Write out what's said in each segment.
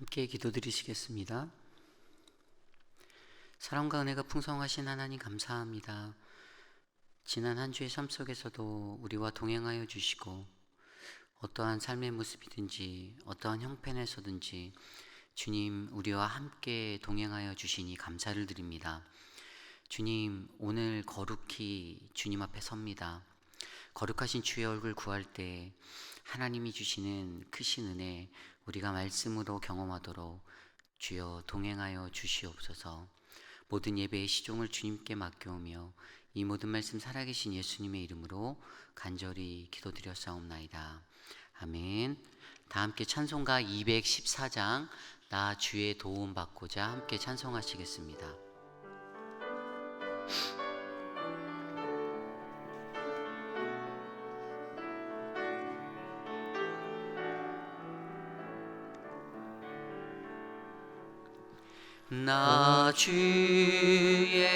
함께 기도드리시겠습니다. 사랑과 은혜가 풍성하신 하나님 감사합니다. 지난 한 주의 삶 속에서도 우리와 동행하여 주시고 어떠한 삶의 모습이든지 어떠한 형편에서든지 주님 우리와 함께 동행하여 주시니 감사를 드립니다. 주님, 오늘 거룩히 주님 앞에 섭니다. 거룩하신 주의 얼굴 구할 때 하나님이 주시는 크신 은혜 우리가 말씀으로 경험하도록 주여 동행하여 주시옵소서. 모든 예배의 시종을 주님께 맡겨오며 이 모든 말씀 살아계신 예수님의 이름으로 간절히 기도드렸사옵나이다. 아멘. 다 함께 찬송가 214장 나 주의 도움 받고자 함께 찬송하시겠습니다. 나 주의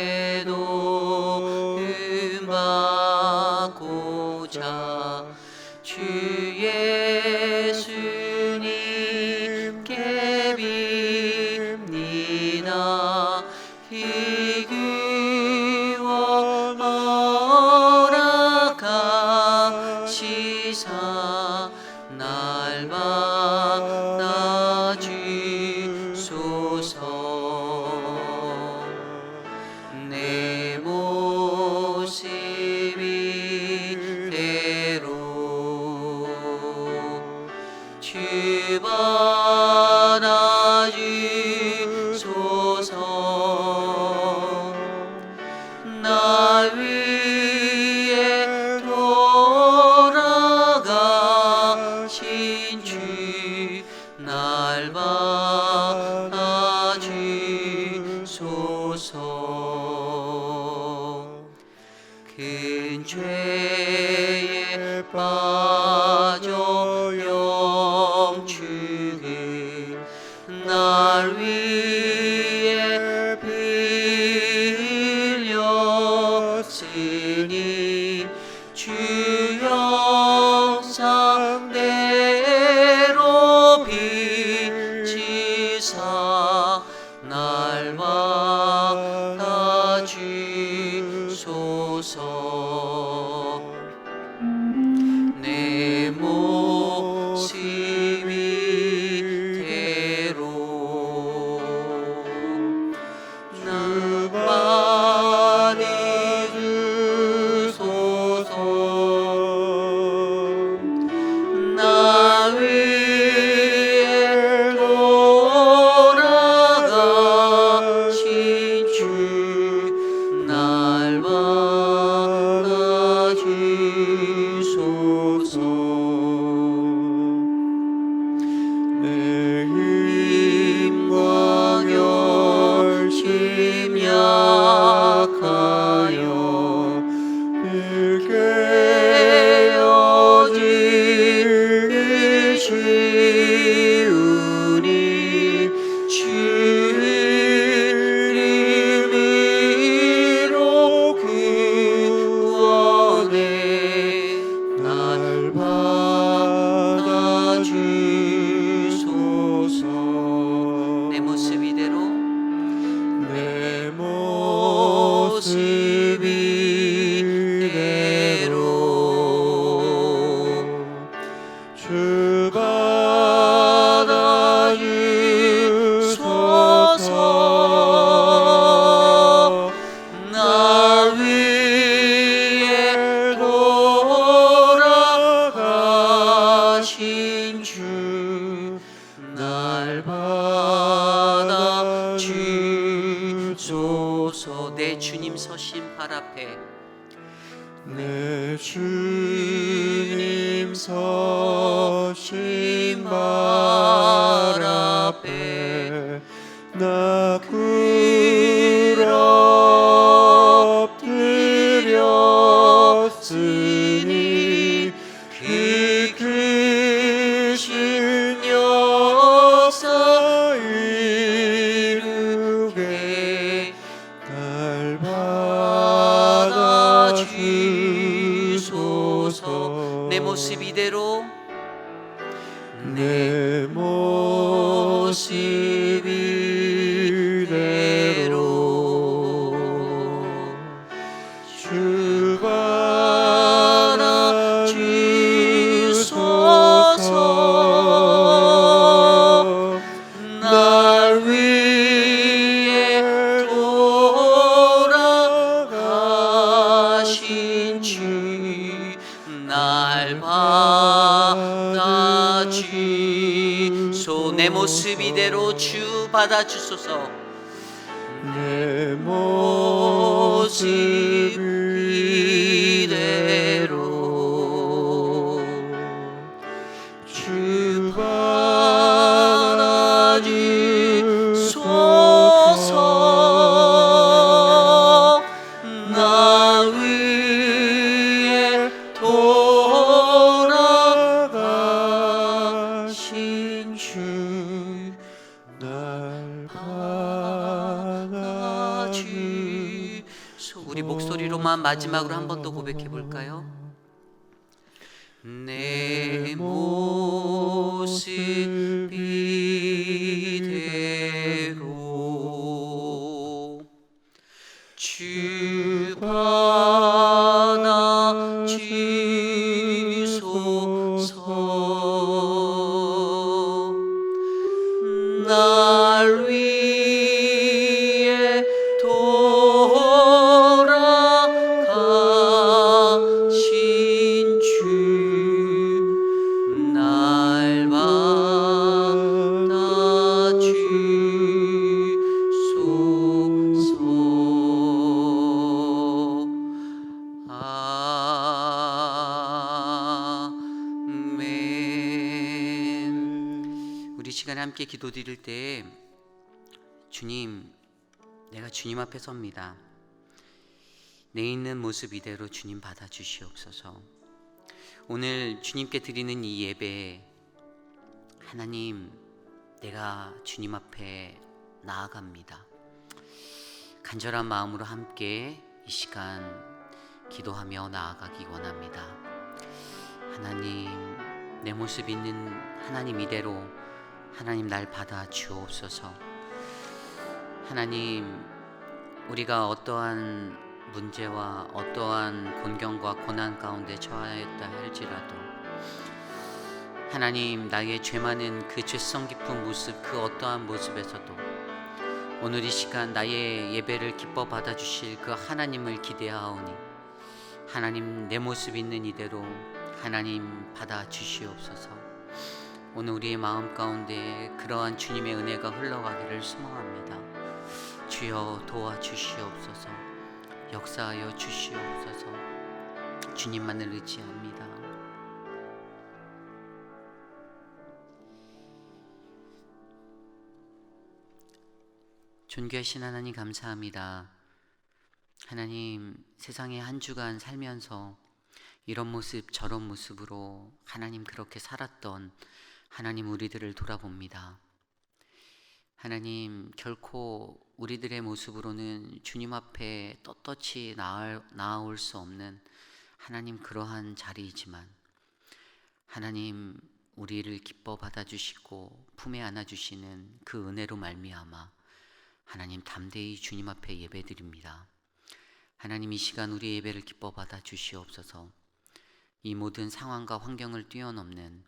도움 받고자 주 예수님께 빕니다. 기구원 허락하시사 날 받아 주소서. 내 모습이 대로 주 받아 주소서. 나 위에 돌아가신 주 날 받아 주소서. 큰 죄에 빠져 영축을 날 위해 빌렸으니 주 형상대로 빚지사 날 받아 주소서. 내 모습이 대로 날 받아 주소서. 나 위에 돌아가신 주 날 받아 주소서. 내 힘과 결심 약하여 깨어지기 쉬우니 주 이름으로 구원해 날 받아 주소서. 내 모습 이대로 내 모습 이대로 주 받아 주소서. 나 위에 돌아가신 주 날 받아 주소서. 내 주님 서신 발 앞에 내 주님 서신 발 앞에 나 꿇어 엎드렸으니 그 크신 역사 이루게 날 받아 주소서. 내 모습 이대로 내 모습 이대로 주 받아 주소서. 날 위해 돌아가신 주 날 받아 주소. 내 모습 이대로 주 받아 주소서. 내 모습 이대로 주 받아 주소서. 나 위해 돌아가신 주 날 받아 주소. 우리 목소리로만 마지막으로 한 번 더 고백해 볼까요? 내 모습 이대로 주 받아 주소서. 날 위해 돌아가신 주 날 받아 주소서. 아멘. 우리 시간에 함께 기도드릴 때 주님, 내가 주님 앞에 섭니다. 내 있는 모습 이대로 주님 받아 주시옵소서. 오늘 주님께 드리는 이 예배, 하나님, 내가 주님 앞에 나아갑니다. 간절한 마음으로 함께 이 시간 기도하며 나아가기 원합니다. 하나님, 내 모습 있는 하나님 이대로 하나님 날 받아 주옵소서. 하나님, 우리가 어떠한 문제와 어떠한 곤경과 고난 가운데 처하였다 할지라도 하나님, 나의 죄 많은 그 죄성 깊은 모습, 그 어떠한 모습에서도 오늘 이 시간 나의 예배를 기뻐 받아주실 그 하나님을 기대하오니 하나님, 내 모습 있는 이대로 하나님 받아 주시옵소서. 오늘 우리의 마음 가운데 그러한 주님의 은혜가 흘러가기를 소망합니다. 주여 도와주시옵소서. 역사하여 주시옵소서. 주님만을 의지합니다. 존귀하신 하나님, 감사합니다. 하나님, 세상에 한 주간 살면서 이런 모습 저런 모습으로 하나님 그렇게 살았던 하나님 우리들을 돌아봅니다. 하나님, 결코 우리들의 모습으로는 주님 앞에 떳떳이 나아올 수 없는 하나님 그러한 자리이지만 하나님, 우리를 기뻐 받아주시고 품에 안아주시는 그 은혜로 말미암아 하나님 담대히 주님 앞에 예배드립니다. 하나님, 이 시간 우리 예배를 기뻐 받아 주시옵소서. 이 모든 상황과 환경을 뛰어넘는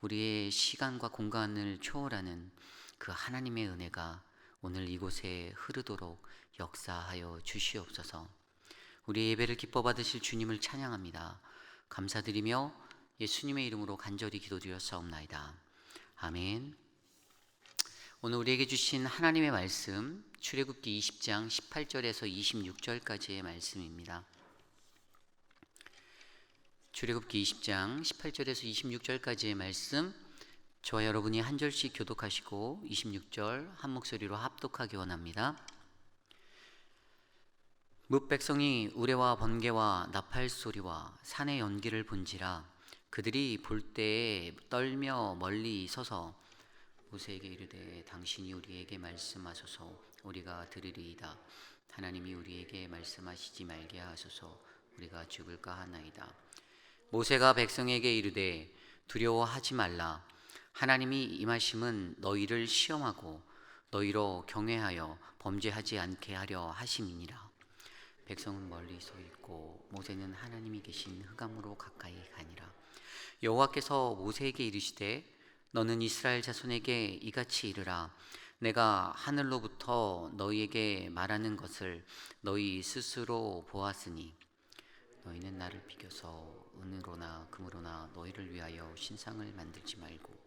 우리의 시간과 공간을 초월하는 그 하나님의 은혜가 오늘 이곳에 흐르도록 역사하여 주시옵소서. 우리 예배를 기뻐 받으실 주님을 찬양합니다. 감사드리며 예수님의 이름으로 간절히 기도드렸사옵나이다. 아멘. 오늘 우리에게 주신 하나님의 말씀, 출애굽기 20장 18절에서 26절까지의 말씀입니다. 출애굽기 20장 18절에서 26절까지의 말씀, 저와 여러분이 한 절씩 교독하시고 26절 한 목소리로 합독하기 원합니다. 뭇 백성이 우레와 번개와 나팔 소리와 산의 연기를 본지라 그들이 볼 때에 떨며 멀리 서서 모세에게 이르되 당신이 우리에게 말씀하소서 우리가 들으리이다. 하나님이 우리에게 말씀하시지 말게 하소서 우리가 죽을까 하나이다. 모세가 백성에게 이르되 두려워하지 말라. 하나님이 임하심은 너희를 시험하고 너희로 경외하여 범죄하지 않게 하려 하심이니라. 백성은 멀리 서 있고 모세는 하나님이 계신 흑암으로 가까이 가니라. 여호와께서 모세에게 이르시되 너는 이스라엘 자손에게 이같이 이르라. 내가 하늘로부터 너희에게 말하는 것을 너희 스스로 보았으니 너희는 나를 비교서 은으로나 금으로나 너희를 위하여 신상을 만들지 말고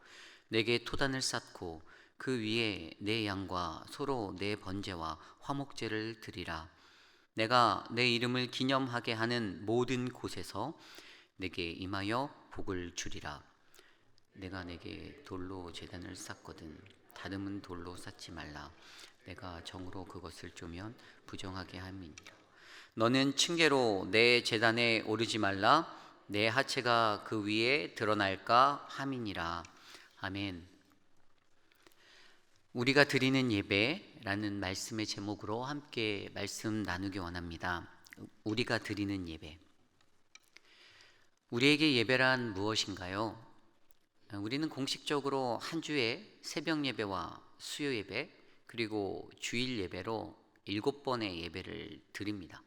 내게 토단을 쌓고 그 위에 내 양과 소로 내 번제와 화목제를 드리라. 내가 내 이름을 기념하게 하는 모든 곳에서 내게 임하여 복을 주리라. 내가 내게 돌로 제단을 쌓거든 다듬은 돌로 쌓지 말라. 내가 정으로 그것을 쪼면 부정하게 함이니라. 너는 층계로 내 제단에 오르지 말라. 내 하체가 그 위에 드러날까 함이니라. 아멘. 우리가 드리는 예배라는 말씀의 제목으로 함께 말씀 나누기 원합니다. 우리가 드리는 예배. 우리에게 예배란 무엇인가요? 우리는 공식적으로 한 주에 새벽 예배와 수요 예배 그리고 주일 예배로 7번의 예배를 드립니다.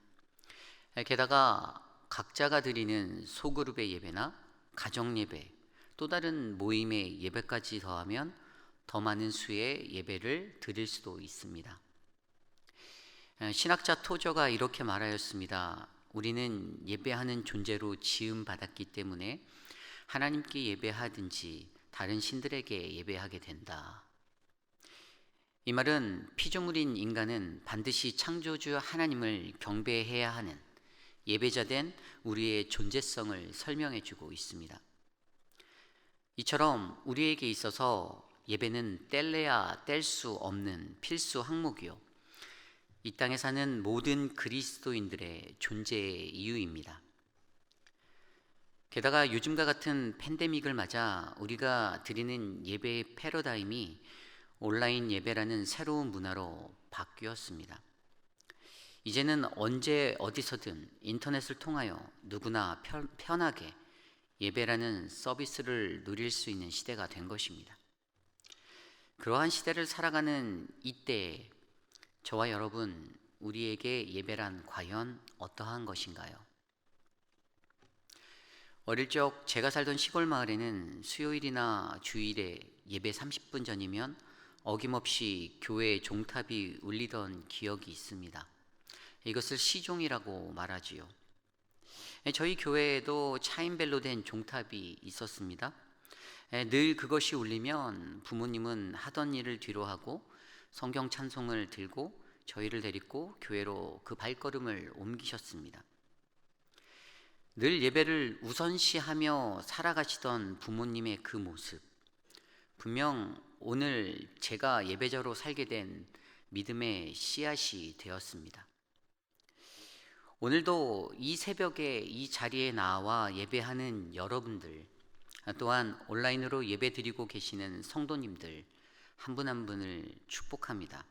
게다가 각자가 드리는 소그룹의 예배나 가정 예배, 또 다른 모임의 예배까지 더하면 더 많은 수의 예배를 드릴 수도 있습니다. 신학자 토저가 이렇게 말하였습니다. 우리는 예배하는 존재로 지음받았기 때문에 하나님께 예배하든지 다른 신들에게 예배하게 된다. 이 말은 피조물인 인간은 반드시 창조주 하나님을 경배해야 하는 예배자된 우리의 존재성을 설명해 주고 있습니다. 이처럼 우리에게 있어서 예배는 뗄래야 뗄 수 없는 필수 항목이요, 이 땅에 사는 모든 그리스도인들의 존재의 이유입니다. 게다가 요즘과 같은 팬데믹을 맞아 우리가 드리는 예배의 패러다임이 온라인 예배라는 새로운 문화로 바뀌었습니다. 이제는 언제 어디서든 인터넷을 통하여 누구나 편하게 예배라는 서비스를 누릴 수 있는 시대가 된 것입니다. 그러한 시대를 살아가는 이때에 저와 여러분, 우리에게 예배란 과연 어떠한 것인가요? 어릴 적 제가 살던 시골 마을에는 수요일이나 주일에 예배 30분 전이면 어김없이 교회 종탑이 울리던 기억이 있습니다. 이것을 시종이라고 말하지요. 저희 교회에도 차인벨로 된 종탑이 있었습니다. 늘 그것이 울리면 부모님은 하던 일을 뒤로 하고 성경 찬송을 들고 저희를 데리고 교회로 그 발걸음을 옮기셨습니다. 늘 예배를 우선시하며 살아가시던 부모님의 그 모습, 분명 오늘 제가 예배자로 살게 된 믿음의 씨앗이 되었습니다. 오늘도 이 새벽에 이 자리에 나와 예배하는 여러분들, 또한 온라인으로 예배드리고 계시는 성도님들 한 분 한 분을 축복합니다.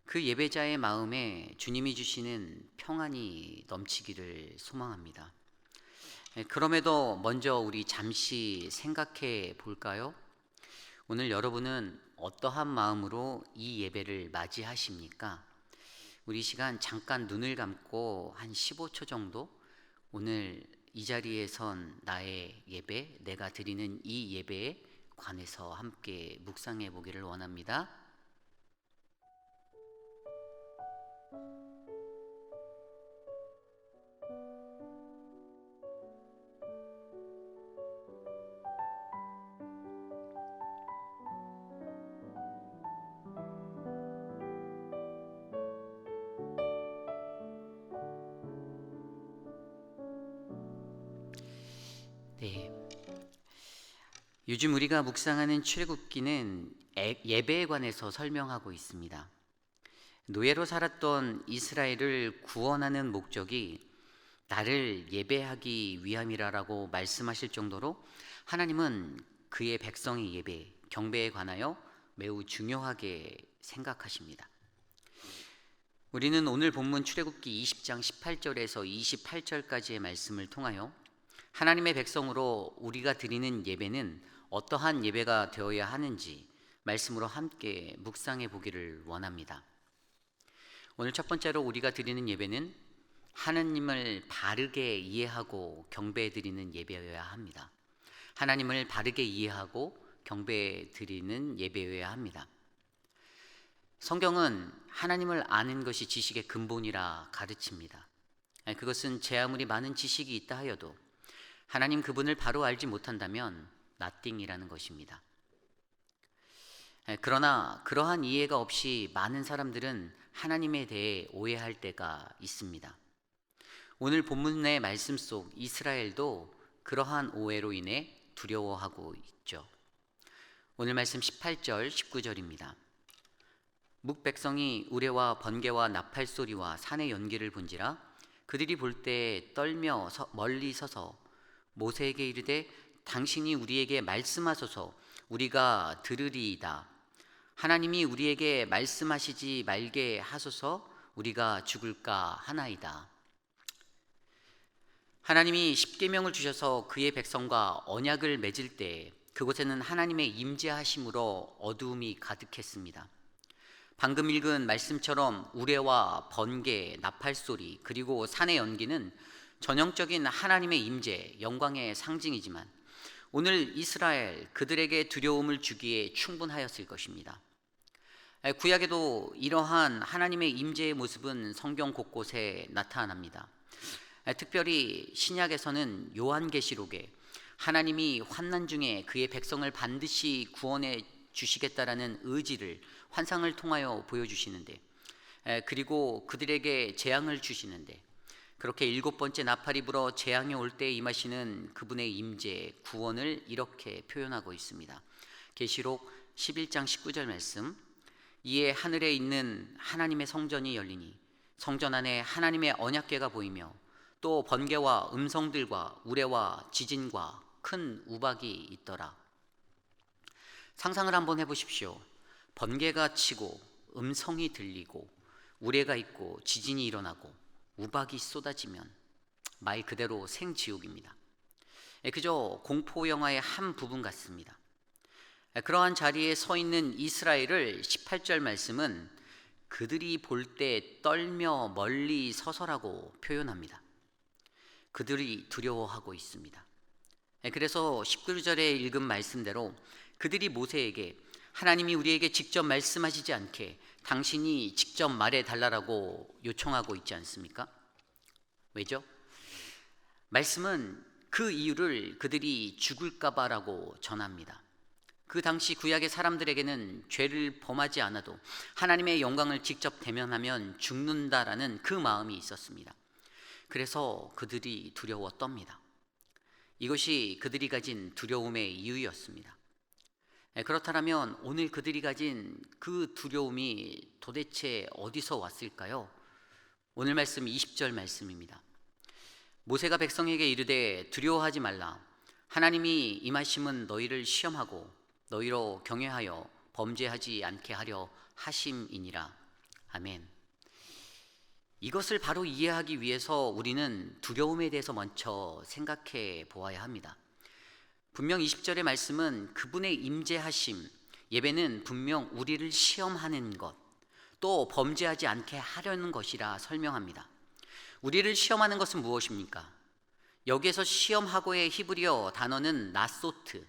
그 예배자의 마음에 주님이 주시는 평안이 넘치기를 소망합니다. 그럼에도 먼저 우리 잠시 생각해 볼까요? 오늘 여러분은 어떠한 마음으로 이 예배를 맞이하십니까? 우리 시간 잠깐 눈을 감고 한 15초 정도 오늘 이 자리에 선 나의 예배, 내가 드리는 이 예배에 관해서 함께 묵상해 보기를 원합니다. 네. 요즘 우리가 묵상하는 출애굽기는 예배에 관해서 설명하고 있습니다. 노예로 살았던 이스라엘을 구원하는 목적이 나를 예배하기 위함이라고 말씀하실 정도로 하나님은 그의 백성의 예배, 경배에 관하여 매우 중요하게 생각하십니다. 우리는 오늘 본문 출애굽기 20장 18절에서 28절까지의 말씀을 통하여 하나님의 백성으로 우리가 드리는 예배는 어떠한 예배가 되어야 하는지 말씀으로 함께 묵상해 보기를 원합니다. 오늘 첫 번째로 우리가 드리는 예배는 하나님을 바르게 이해하고 경배해 드리는 예배여야 합니다. 하나님을 바르게 이해하고 경배해 드리는 예배여야 합니다. 성경은 하나님을 아는 것이 지식의 근본이라 가르칩니다. 그것은 제 아무리 많은 지식이 있다 하여도 하나님 그분을 바로 알지 못한다면 nothing이라는 것입니다. 그러나 그러한 이해가 없이 많은 사람들은 하나님에 대해 오해할 때가 있습니다. 오늘 본문의 말씀 속 이스라엘도 그러한 오해로 인해 두려워하고 있죠. 오늘 말씀 18절 19절입니다. 묵백성이 우레와 번개와 나팔 소리와 산의 연기를 본지라 그들이 볼 때 떨며 멀리 서서 모세에게 이르되 당신이 우리에게 말씀하소서 우리가 들으리이다. 하나님이 우리에게 말씀하시지 말게 하소서 우리가 죽을까 하나이다. 하나님이 십계명을 주셔서 그의 백성과 언약을 맺을 때 그곳에는 하나님의 임재하심으로 어두움이 가득했습니다. 방금 읽은 말씀처럼 우레와 번개, 나팔소리 그리고 산의 연기는 전형적인 하나님의 임재, 영광의 상징이지만 오늘 이스라엘 그들에게 두려움을 주기에 충분하였을 것입니다. 구약에도 이러한 하나님의 임재의 모습은 성경 곳곳에 나타납니다. 특별히 신약에서는 요한계시록에 하나님이 환난 중에 그의 백성을 반드시 구원해 주시겠다라는 의지를 환상을 통하여 보여주시는데 그리고 그들에게 재앙을 주시는데 그렇게 7번째 나팔이 불어 재앙이 올 때 임하시는 그분의 임재, 구원을 이렇게 표현하고 있습니다. 계시록 11장 19절 말씀 이에 하늘에 있는 하나님의 성전이 열리니 성전 안에 하나님의 언약궤가 보이며 또 번개와 음성들과 우레와 지진과 큰 우박이 있더라. 상상을 한번 해보십시오. 번개가 치고 음성이 들리고 우레가 있고 지진이 일어나고 우박이 쏟아지면 말 그대로 생지옥입니다. 그저 공포 영화의 한 부분 같습니다. 그러한 자리에 서 있는 이스라엘을 18절 말씀은 그들이 볼 때 떨며 멀리 서서라고 표현합니다. 그들이 두려워하고 있습니다. 그래서 19절에 읽은 말씀대로 그들이 모세에게 하나님이 우리에게 직접 말씀하시지 않게 당신이 직접 말해 달라고 요청하고 있지 않습니까? 왜죠? 말씀은 그 이유를 그들이 죽을까봐라고 전합니다. 그 당시 구약의 사람들에게는 죄를 범하지 않아도 하나님의 영광을 직접 대면하면 죽는다라는 그 마음이 있었습니다. 그래서 그들이 두려워 떱니다. 이것이 그들이 가진 두려움의 이유였습니다. 그렇다면 오늘 그들이 가진 그 두려움이 도대체 어디서 왔을까요? 오늘 말씀 20절 말씀입니다. 모세가 백성에게 이르되 두려워하지 말라. 하나님이 임하심은 너희를 시험하고 너희로 경외하여 범죄하지 않게 하려 하심이니라. 아멘. 이것을 바로 이해하기 위해서 우리는 두려움에 대해서 먼저 생각해 보아야 합니다. 분명 20절의 말씀은 그분의 임재하심, 예배는 분명 우리를 시험하는 것, 또 범죄하지 않게 하려는 것이라 설명합니다. 우리를 시험하는 것은 무엇입니까? 여기에서 시험하고의 히브리어 단어는 나소트.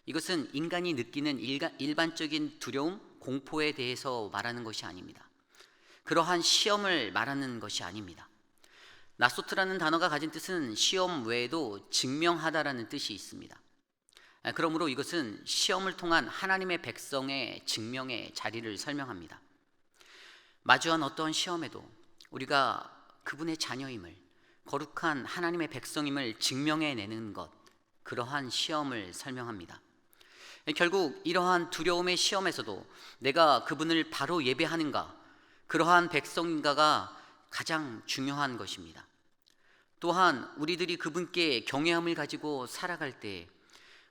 이것은 인간이 느끼는 일반적인 두려움, 공포에 대해서 말하는 것이 아닙니다. 그러한 시험을 말하는 것이 아닙니다. 나소트라는 단어가 가진 뜻은 시험 외에도 증명하다라는 뜻이 있습니다. 그러므로 이것은 시험을 통한 하나님의 백성의 증명의 자리를 설명합니다. 마주한 어떠한 시험에도 우리가 그분의 자녀임을, 거룩한 하나님의 백성임을 증명해내는 것, 그러한 시험을 설명합니다. 결국 이러한 두려움의 시험에서도 내가 그분을 바로 예배하는가, 그러한 백성인가가 가장 중요한 것입니다. 또한 우리들이 그분께 경외함을 가지고 살아갈 때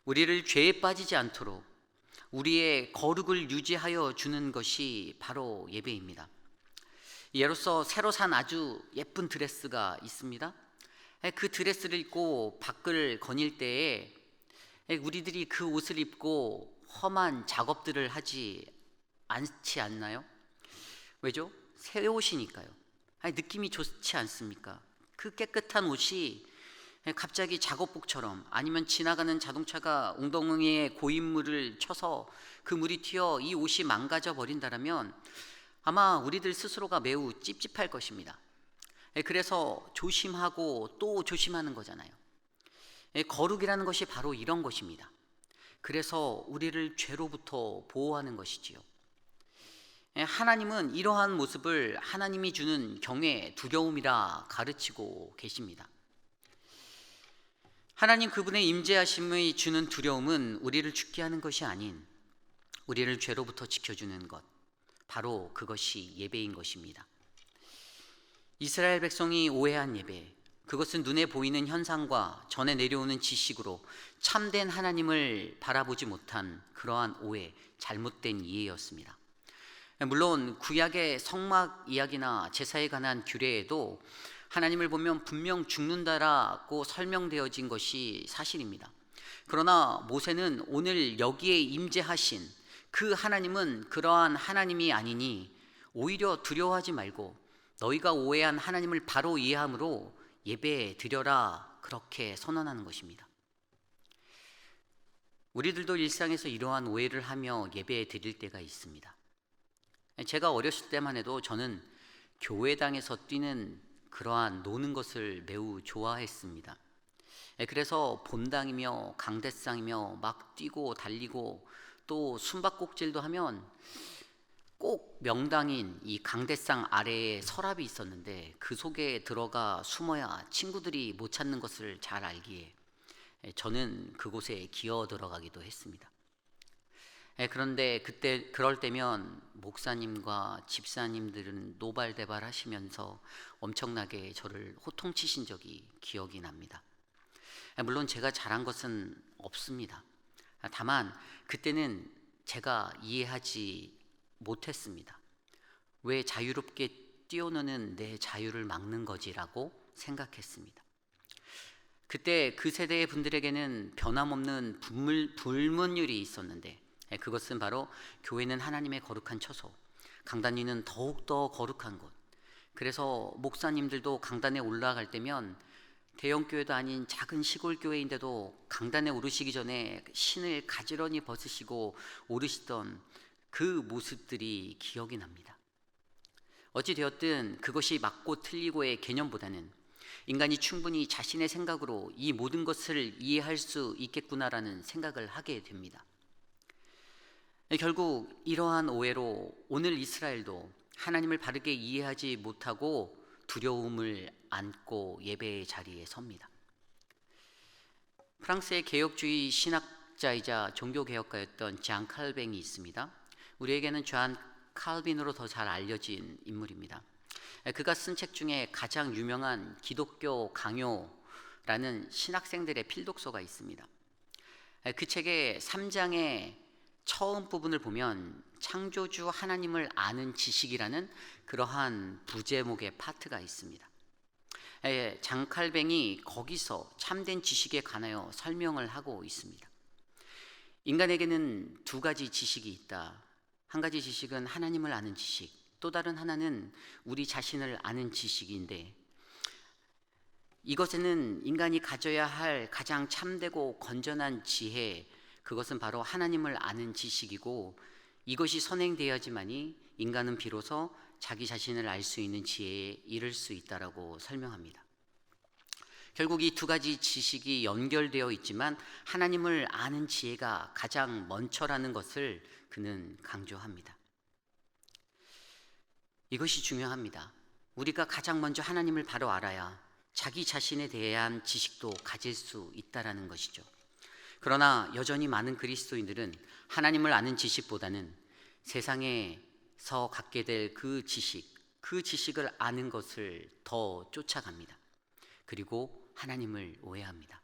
우리를 죄에 빠지지 않도록 우리의 거룩을 유지하여 주는 것이 바로 예배입니다. 예로서 새로 산 아주 예쁜 드레스가 있습니다. 그 드레스를 입고 밖을 거닐 때에 우리들이 그 옷을 입고 험한 작업들을 하지 않지 않나요? 왜죠? 새 옷이니까요. 느낌이 좋지 않습니까? 그 깨끗한 옷이 갑자기 작업복처럼, 아니면 지나가는 자동차가 웅덩이에 고인물을 쳐서 그 물이 튀어 이 옷이 망가져 버린다라면 아마 우리들 스스로가 매우 찝찝할 것입니다. 그래서 조심하고 또 조심하는 거잖아요. 거룩이라는 것이 바로 이런 것입니다. 그래서 우리를 죄로부터 보호하는 것이지요. 하나님은 이러한 모습을 하나님이 주는 경외, 두려움이라 가르치고 계십니다. 하나님 그분의 임재하심이 주는 두려움은 우리를 죽게 하는 것이 아닌 우리를 죄로부터 지켜주는 것, 바로 그것이 예배인 것입니다. 이스라엘 백성이 오해한 예배, 그것은 눈에 보이는 현상과 전에 내려오는 지식으로 참된 하나님을 바라보지 못한 그러한 오해, 잘못된 이해였습니다. 물론 구약의 성막 이야기나 제사에 관한 규례에도 하나님을 보면 분명 죽는다라고 설명되어진 것이 사실입니다. 그러나 모세는 오늘 여기에 임재하신 그 하나님은 그러한 하나님이 아니니 오히려 두려워하지 말고 너희가 오해한 하나님을 바로 이해함으로 예배 드려라, 그렇게 선언하는 것입니다. 우리들도 일상에서 이러한 오해를 하며 예배 드릴 때가 있습니다. 제가 어렸을 때만 해도 저는 교회당에서 뛰는 그러한 노는 것을 매우 좋아했습니다. 그래서 본당이며 강대상이며 막 뛰고 달리고 또 숨바꼭질도 하면 꼭 명당인 이 강대상 아래에 서랍이 있었는데 그 속에 들어가 숨어야 친구들이 못 찾는 것을 잘 알기에 저는 그곳에 기어 들어가기도 했습니다. 그런데 그럴 때면 목사님과 집사님들은 노발대발 하시면서 엄청나게 저를 호통치신 적이 기억이 납니다. 물론 제가 잘한 것은 없습니다. 다만 그때는 제가 이해하지 못했습니다. 왜 자유롭게 뛰어노는 내 자유를 막는 거지라고 생각했습니다. 그때 그 세대의 분들에게는 변함없는 불문율이 있었는데 그것은 바로 교회는 하나님의 거룩한 처소, 강단 위는 더욱더 거룩한 곳. 그래서 목사님들도 강단에 올라갈 때면 대형교회도 아닌 작은 시골 교회인데도 강단에 오르시기 전에 신을 가지런히 벗으시고 오르시던 그 모습들이 기억이 납니다. 어찌되었든 그것이 맞고 틀리고의 개념보다는 인간이 충분히 자신의 생각으로 이 모든 것을 이해할 수 있겠구나라는 생각을 하게 됩니다. 결국 이러한 오해로 오늘 이스라엘도 하나님을 바르게 이해하지 못하고 두려움을 안고 예배의 자리에 섭니다. 프랑스의 개혁주의 신학자이자 종교개혁가였던 장 칼뱅이 있습니다. 우리에게는 존 칼빈으로 더 잘 알려진 인물입니다. 그가 쓴 책 중에 가장 유명한 기독교 강요라는 신학생들의 필독서가 있습니다. 그 책의 3장의 처음 부분을 보면 창조주 하나님을 아는 지식이라는 그러한 부제목의 파트가 있습니다. 장 칼뱅이 거기서 참된 지식에 관하여 설명을 하고 있습니다. 인간에게는 두 가지 지식이 있다. 한 가지 지식은 하나님을 아는 지식, 또 다른 하나는 우리 자신을 아는 지식인데, 이것에는 인간이 가져야 할 가장 참되고 건전한 지혜, 그것은 바로 하나님을 아는 지식이고, 이것이 선행되어야지만이 인간은 비로소 자기 자신을 알 수 있는 지혜에 이를 수 있다라고 설명합니다. 결국 이 두 가지 지식이 연결되어 있지만 하나님을 아는 지혜가 가장 먼저라는 것을 그는 강조합니다. 이것이 중요합니다. 우리가 가장 먼저 하나님을 바로 알아야 자기 자신에 대한 지식도 가질 수 있다라는 것이죠. 그러나 여전히 많은 그리스도인들은 하나님을 아는 지식보다는 세상에서 갖게 될 그 지식을 아는 것을 더 쫓아갑니다. 그리고 하나님을 오해합니다.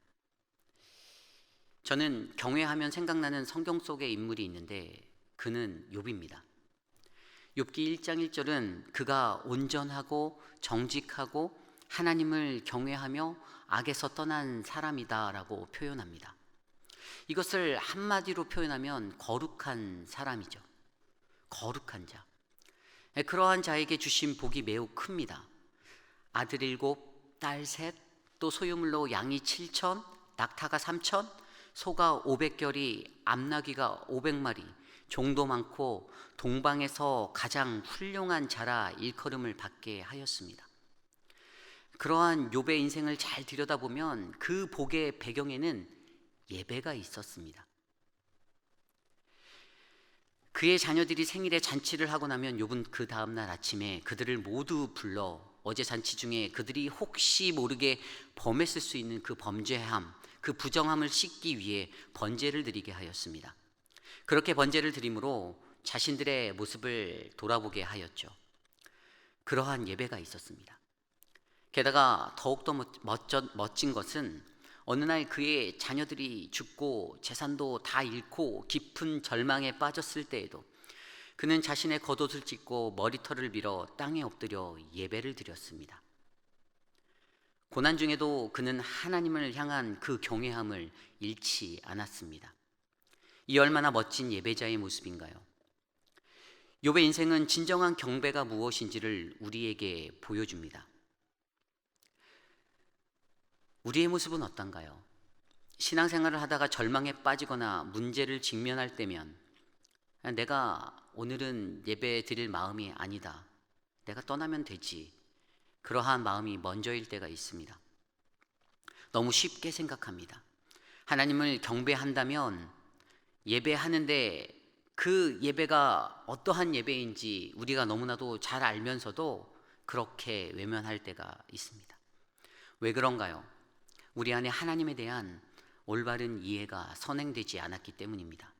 저는 경외하면 생각나는 성경 속의 인물이 있는데 그는 욥입니다. 욥기 1장 1절은 그가 온전하고 정직하고 하나님을 경외하며 악에서 떠난 사람이다라고 표현합니다. 이것을 한마디로 표현하면 거룩한 사람이죠. 거룩한 자. 그러한 자에게 주신 복이 매우 큽니다. 아들 7, 딸 3, 또 소유물로 양이 7천, 낙타가 3천, 소가 500결이, 암나귀가 500마리, 종도 많고 동방에서 가장 훌륭한 자라 일컬음을 받게 하였습니다. 그러한 욥의 인생을 잘 들여다보면 그 복의 배경에는 예배가 있었습니다. 그의 자녀들이 생일에 잔치를 하고 나면 욥은 그 다음날 아침에 그들을 모두 불러 어제 잔치 중에 그들이 혹시 모르게 범했을 수 있는 그 범죄함, 그 부정함을 씻기 위해 번제를 드리게 하였습니다. 그렇게 번제를 드림으로 자신들의 모습을 돌아보게 하였죠. 그러한 예배가 있었습니다. 게다가 더욱더 멋진 것은 어느 날 그의 자녀들이 죽고 재산도 다 잃고 깊은 절망에 빠졌을 때에도 그는 자신의 겉옷을 찢고 머리털을 밀어 땅에 엎드려 예배를 드렸습니다. 고난 중에도 그는 하나님을 향한 그 경외함을 잃지 않았습니다. 이 얼마나 멋진 예배자의 모습인가요? 욥의 인생은 진정한 경배가 무엇인지를 우리에게 보여줍니다. 우리의 모습은 어떤가요? 신앙생활을 하다가 절망에 빠지거나 문제를 직면할 때면 내가 오늘은 예배 드릴 마음이 아니다. 내가 떠나면 되지. 그러한 마음이 먼저일 때가 있습니다. 너무 쉽게 생각합니다. 하나님을 경배한다면 예배하는데 그 예배가 어떠한 예배인지 우리가 너무나도 잘 알면서도 그렇게 외면할 때가 있습니다. 왜 그런가요? 우리 안에 하나님에 대한 올바른 이해가 선행되지 않았기 때문입니다.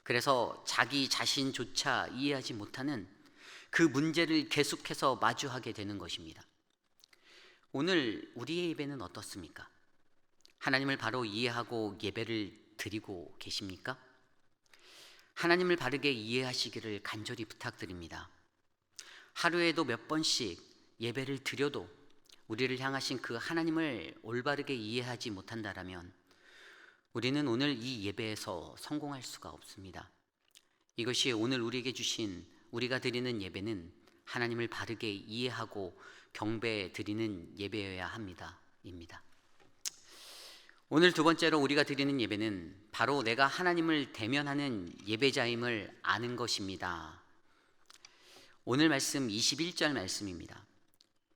그래서 자기 자신조차 이해하지 못하는 그 문제를 계속해서 마주하게 되는 것입니다. 오늘 우리의 예배는 어떻습니까? 하나님을 바로 이해하고 예배를 드리고 계십니까? 하나님을 바르게 이해하시기를 간절히 부탁드립니다. 하루에도 몇 번씩 예배를 드려도 우리를 향하신 그 하나님을 올바르게 이해하지 못한다라면 우리는 오늘 이 예배에서 성공할 수가 없습니다. 이것이 오늘 우리에게 주신 우리가 드리는 예배는 하나님을 바르게 이해하고 경배 드리는 예배여야 합니다. 입니다. 오늘 두 번째로 우리가 드리는 예배는 바로 내가 하나님을 대면하는 예배자임을 아는 것입니다. 오늘 말씀 21절 말씀입니다.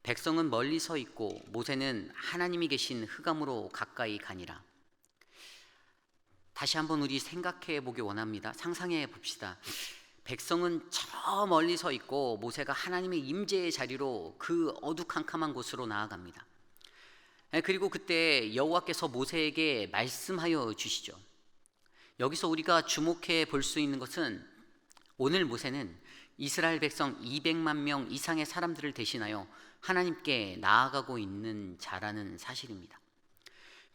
백성은 멀리 서 있고 모세는 하나님이 계신 흑암으로 가까이 가니라. 다시 한번 우리 생각해 보기 원합니다. 상상해 봅시다. 백성은 저 멀리 서 있고 모세가 하나님의 임재의 자리로 그 어두컴컴한 곳으로 나아갑니다. 그리고 그때 여호와께서 모세에게 말씀하여 주시죠. 여기서 우리가 주목해 볼 수 있는 것은 오늘 모세는 이스라엘 백성 200만 명 이상의 사람들을 대신하여 하나님께 나아가고 있는 자라는 사실입니다.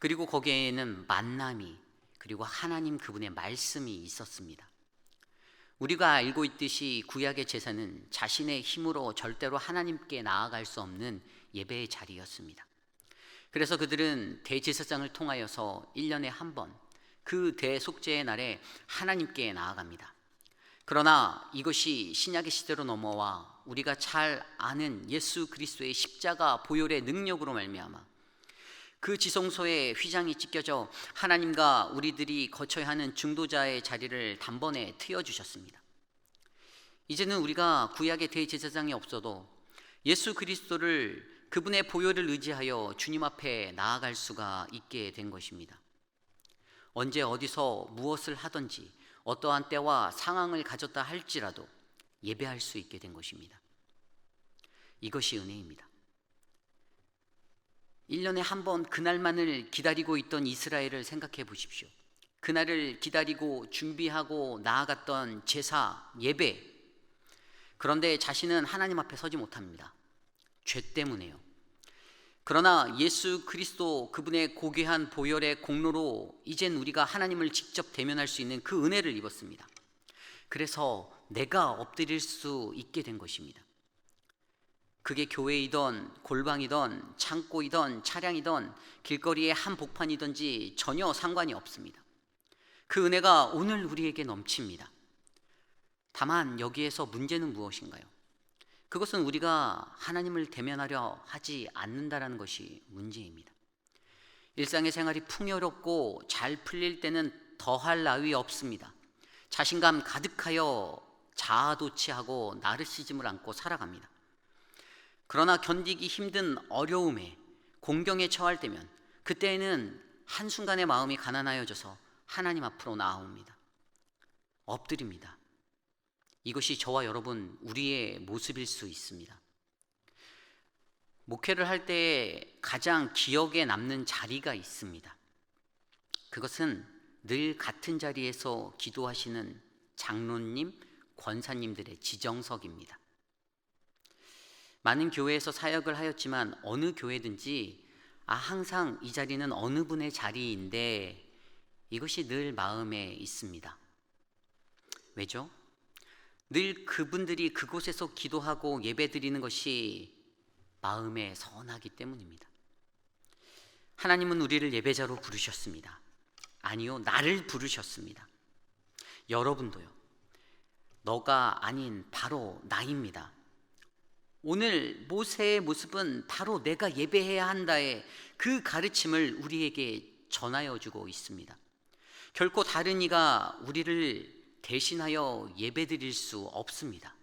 그리고 거기에는 만남이 그리고 하나님 그분의 말씀이 있었습니다. 우리가 알고 있듯이 구약의 제사는 자신의 힘으로 절대로 하나님께 나아갈 수 없는 예배의 자리였습니다. 그래서 그들은 대제사장을 통하여서 1년에 한 번 그 대속죄의 날에 하나님께 나아갑니다. 그러나 이것이 신약의 시대로 넘어와 우리가 잘 아는 예수 그리스도의 십자가 보혈의 능력으로 말미암아 그 지성소에 휘장이 찢겨져 하나님과 우리들이 거쳐야 하는 중도자의 자리를 단번에 트여주셨습니다. 이제는 우리가 구약의 대제사장이 없어도 예수 그리스도를 그분의 보혈을 의지하여 주님 앞에 나아갈 수가 있게 된 것입니다. 언제 어디서 무엇을 하든지 어떠한 때와 상황을 가졌다 할지라도 예배할 수 있게 된 것입니다. 이것이 은혜입니다. 1년에 한 번 그날만을 기다리고 있던 이스라엘을 생각해 보십시오. 그날을 기다리고 준비하고 나아갔던 제사, 예배. 그런데 자신은 하나님 앞에 서지 못합니다. 죄 때문에요. 그러나 예수 그리스도 그분의 고귀한 보혈의 공로로 이젠 우리가 하나님을 직접 대면할 수 있는 그 은혜를 입었습니다. 그래서 내가 엎드릴 수 있게 된 것입니다. 그게 교회이던 골방이던 창고이던 차량이던 길거리의 한복판이든지 전혀 상관이 없습니다. 그 은혜가 오늘 우리에게 넘칩니다. 다만 여기에서 문제는 무엇인가요? 그것은 우리가 하나님을 대면하려 하지 않는다라는 것이 문제입니다. 일상의 생활이 풍요롭고 잘 풀릴 때는 더할 나위 없습니다. 자신감 가득하여 자아도취하고 나르시즘을 안고 살아갑니다. 그러나 견디기 힘든 어려움에 공경에 처할 때면 그때에는 한순간에 마음이 가난하여져서 하나님 앞으로 나아옵니다. 엎드립니다. 이것이 저와 여러분 우리의 모습일 수 있습니다. 목회를 할 때 가장 기억에 남는 자리가 있습니다. 그것은 늘 같은 자리에서 기도하시는 장로님, 권사님들의 지정석입니다. 많은 교회에서 사역을 하였지만 어느 교회든지 항상 이 자리는 어느 분의 자리인데 이것이 늘 마음에 있습니다. 왜죠? 늘 그분들이 그곳에서 기도하고 예배드리는 것이 마음에 선하기 때문입니다. 하나님은 우리를 예배자로 부르셨습니다. 아니요, 나를 부르셨습니다. 여러분도요. 너가 아닌 바로 나입니다. 오늘 모세의 모습은 바로 내가 예배해야 한다의 그 가르침을 우리에게 전하여 주고 있습니다. 결코 다른 이가 우리를 대신하여 예배드릴 수 없습니다.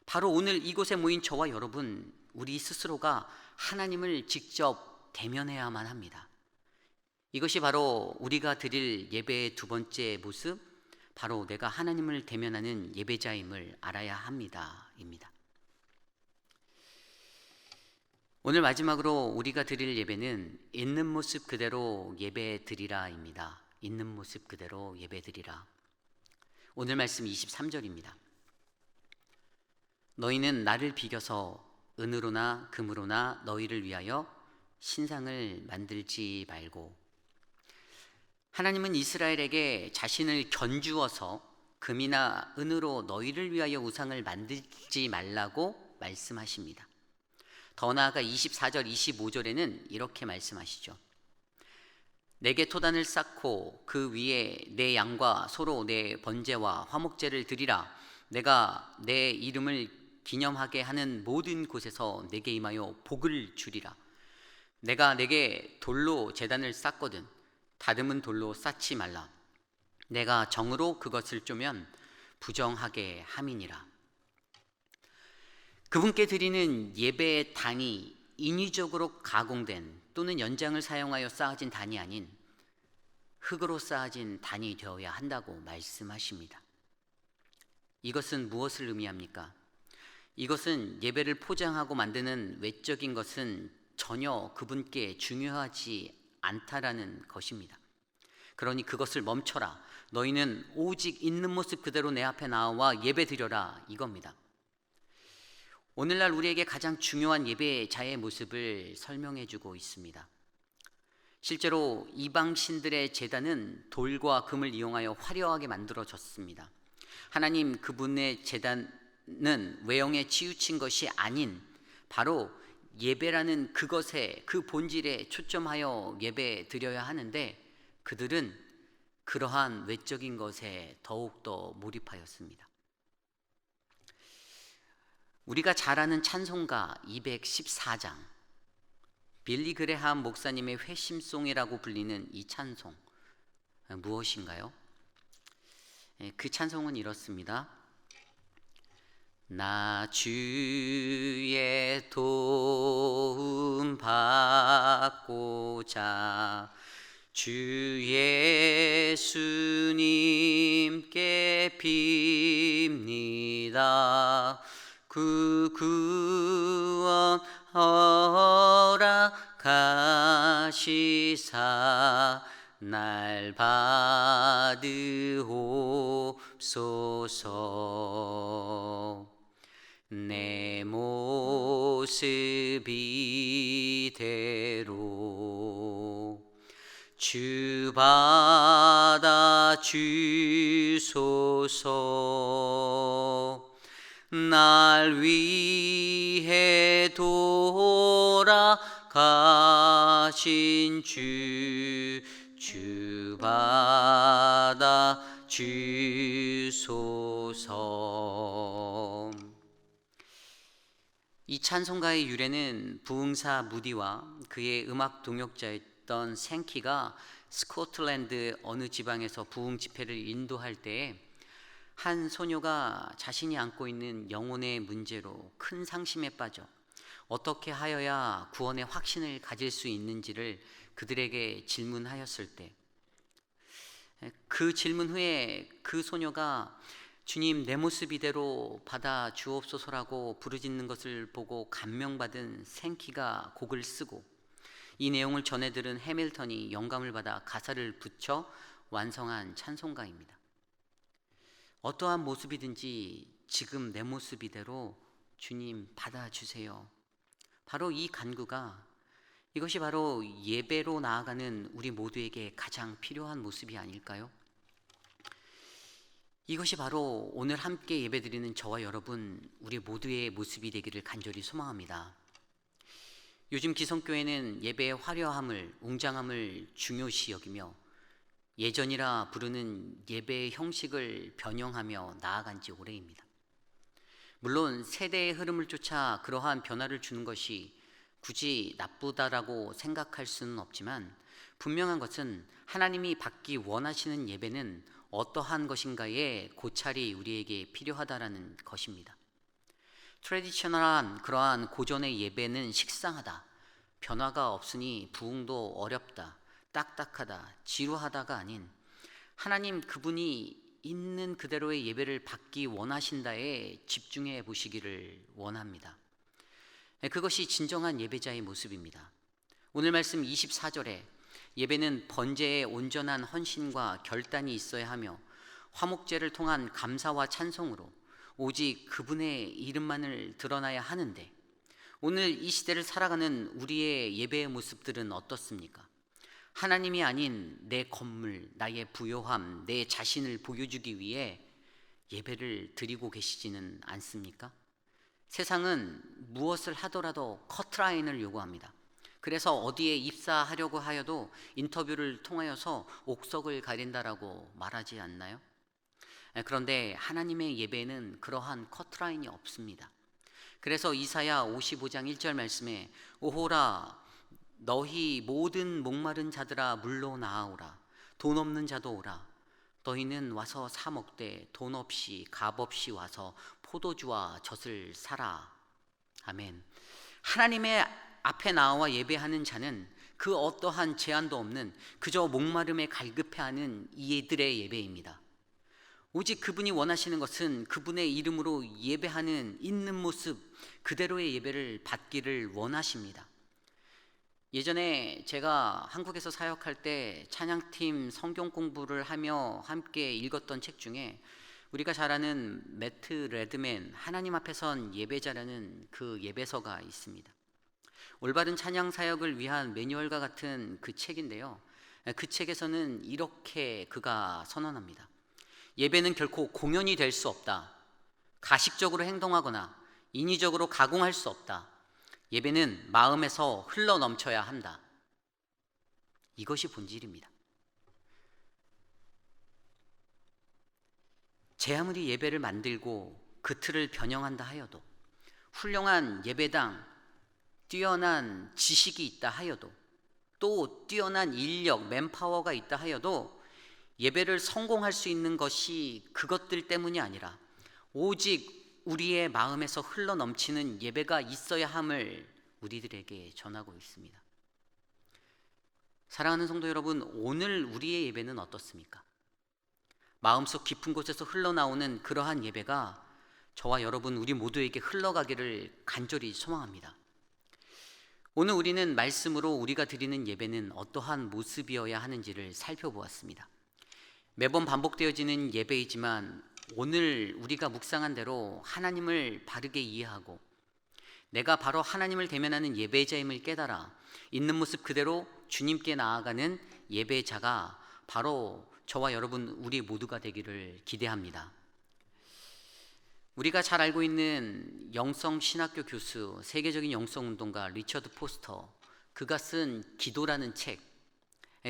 바로 오늘 이곳에 모인 저와 여러분, 우리 스스로가 하나님을 직접 대면해야만 합니다. 이것이 바로 우리가 드릴 예배의 두 번째 모습, 바로 내가 하나님을 대면하는 예배자임을 알아야 합니다입니다. 오늘 마지막으로 우리가 드릴 예배는 있는 모습 그대로 예배 드리라입니다. 있는 모습 그대로 예배 드리라. 오늘 말씀 23절입니다. 너희는 나를 비겨서 은으로나 금으로나 너희를 위하여 신상을 만들지 말고. 하나님은 이스라엘에게 자신을 견주어서 금이나 은으로 너희를 위하여 우상을 만들지 말라고 말씀하십니다. 더 나아가 24절 25절에는 이렇게 말씀하시죠. 내게 토단을 쌓고 그 위에 내 양과 소로 내 번제와 화목제를 드리라. 내가 내 이름을 기념하게 하는 모든 곳에서 내게 임하여 복을 주리라. 내가 내게 돌로 제단을 쌓거든 다듬은 돌로 쌓지 말라. 내가 정으로 그것을 쪼면 부정하게 함이니라. 그분께 드리는 예배의 단이 인위적으로 가공된 또는 연장을 사용하여 쌓아진 단이 아닌 흙으로 쌓아진 단이 되어야 한다고 말씀하십니다. 이것은 무엇을 의미합니까? 이것은 예배를 포장하고 만드는 외적인 것은 전혀 그분께 중요하지 않다라는 것입니다. 그러니 그것을 멈춰라. 너희는 오직 있는 모습 그대로 내 앞에 나와 예배드려라 이겁니다. 오늘날 우리에게 가장 중요한 예배자의 모습을 설명해 주고 있습니다. 실제로 이방 신들의 제단은 돌과 금을 이용하여 화려하게 만들어졌습니다. 하나님 그분의 제단은 외형에 치우친 것이 아닌 바로 예배라는 그것에 그 본질에 초점하여 예배 드려야 하는데 그들은 그러한 외적인 것에 더욱더 몰입하였습니다. 우리가 잘 아는 찬송가 214장, 빌리 그레함 목사님의 회심송이라고 불리는 이 찬송 무엇인가요? 그 찬송은 이렇습니다. 나 주의 도움 받고자 주 예수님께 빕니다. 그 구원 허락하시사 날 받으옵소서. 내 모습 이대로 주 받아 주소서. 날 위해 돌아가신 주 주 받아 주소서. 이 찬송가의 유래는 부흥사 무디와 그의 음악 동역자였던 생키가 스코틀랜드 어느 지방에서 부흥 집회를 인도할 때에 한 소녀가 자신이 안고 있는 영혼의 문제로 큰 상심에 빠져 어떻게 하여야 구원의 확신을 가질 수 있는지를 그들에게 질문하였을 때, 그 질문 후에 그 소녀가 주님, 내 모습 이대로 받아 주옵소서라고 부르짖는 것을 보고 감명받은 생키가 곡을 쓰고 이 내용을 전해 들은 해밀턴이 영감을 받아 가사를 붙여 완성한 찬송가입니다. 어떠한 모습이든지 지금 내 모습 이대로 주님 받아주세요. 바로 이 간구가, 이것이 바로 예배로 나아가는 우리 모두에게 가장 필요한 모습이 아닐까요? 이것이 바로 오늘 함께 예배드리는 저와 여러분, 우리 모두의 모습이 되기를 간절히 소망합니다. 요즘 기성교회는 예배의 화려함을, 웅장함을 중요시 여기며 예전이라 부르는 예배의 형식을 변형하며 나아간 지 오래입니다. 물론 세대의 흐름을 쫓아 그러한 변화를 주는 것이 굳이 나쁘다라고 생각할 수는 없지만, 분명한 것은 하나님이 받기 원하시는 예배는 어떠한 것인가에 고찰이 우리에게 필요하다라는 것입니다. 트래디셔널한 그러한 고전의 예배는 식상하다, 변화가 없으니 부흥도 어렵다, 딱딱하다, 지루하다가 아닌 하나님 그분이 있는 그대로의 예배를 받기 원하신다에 집중해 보시기를 원합니다. 그것이 진정한 예배자의 모습입니다. 오늘 말씀 24절에 예배는 번제의 온전한 헌신과 결단이 있어야 하며 화목제를 통한 감사와 찬송으로 오직 그분의 이름만을 드러나야 하는데, 오늘 이 시대를 살아가는 우리의 예배의 모습들은 어떻습니까? 하나님이 아닌 내 건물, 나의 부요함, 내 자신을 보여주기 위해 예배를 드리고 계시지는 않습니까? 세상은 무엇을 하더라도 커트라인을 요구합니다. 그래서 어디에 입사하려고 하여도 인터뷰를 통하여서 옥석을 가린다라고 말하지 않나요? 그런데 하나님의 예배는 그러한 커트라인이 없습니다. 그래서 이사야 55장 1절 말씀에 오호라 너희 모든 목마른 자들아 물로 나아오라, 돈 없는 자도 오라, 너희는 와서 사 먹되 돈 없이 값 없이 와서 포도주와 젖을 사라. 아멘. 하나님의 앞에 나와 예배하는 자는 그 어떠한 제한도 없는 그저 목마름에 갈급해하는 이들의 예배입니다. 오직 그분이 원하시는 것은 그분의 이름으로 예배하는 있는 모습 그대로의 예배를 받기를 원하십니다. 예전에 제가 한국에서 사역할 때 찬양팀 성경 공부를 하며 함께 읽었던 책 중에 우리가 잘 아는 매트 레드맨 하나님 앞에 선 예배자라는 그 예배서가 있습니다. 올바른 찬양 사역을 위한 매뉴얼과 같은 그 책인데요, 그 책에서는 이렇게 그가 선언합니다. 예배는 결코 공연이 될 수 없다. 가식적으로 행동하거나 인위적으로 가공할 수 없다. 예배는 마음에서 흘러 넘쳐야 한다. 이것이 본질입니다. 제 아무리 예배를 만들고 그 틀을 변형한다 하여도, 훌륭한 예배당, 뛰어난 지식이 있다 하여도, 또 뛰어난 인력, 맨파워가 있다 하여도 예배를 성공할 수 있는 것이 그것들 때문이 아니라 오직 우리의 마음에서 흘러 넘치는 예배가 있어야 함을 우리들에게 전하고 있습니다. 사랑하는 성도 여러분, 오늘 우리의 예배는 어떻습니까? 마음속 깊은 곳에서 흘러나오는 그러한 예배가 저와 여러분 우리 모두에게 흘러가기를 간절히 소망합니다. 오늘 우리는 말씀으로 우리가 드리는 예배는 어떠한 모습이어야 하는지를 살펴보았습니다. 매번 반복되어지는 예배이지만 오늘 우리가 묵상한 대로 하나님을 바르게 이해하고 내가 바로 하나님을 대면하는 예배자임을 깨달아 있는 모습 그대로 주님께 나아가는 예배자가 바로 저와 여러분 우리 모두가 되기를 기대합니다. 우리가 잘 알고 있는 영성신학교 교수, 세계적인 영성운동가 리처드 포스터, 그가 쓴 기도라는 책,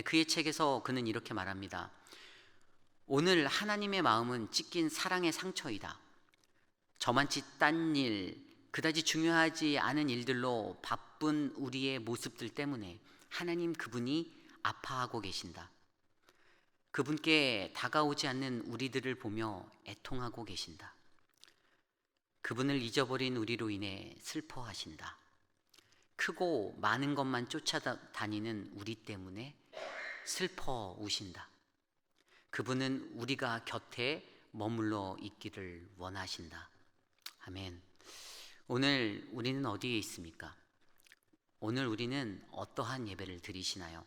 그의 책에서 그는 이렇게 말합니다. 오늘 하나님의 마음은 찢긴 사랑의 상처이다. 저만치 딴 일, 그다지 중요하지 않은 일들로 바쁜 우리의 모습들 때문에 하나님 그분이 아파하고 계신다. 그분께 다가오지 않는 우리들을 보며 애통하고 계신다. 그분을 잊어버린 우리로 인해 슬퍼하신다. 크고 많은 것만 쫓아다니는 우리 때문에 슬퍼 우신다. 그분은 우리가 곁에 머물러 있기를 원하신다. 아멘. 오늘 우리는 어디에 있습니까? 오늘 우리는 어떠한 예배를 드리시나요?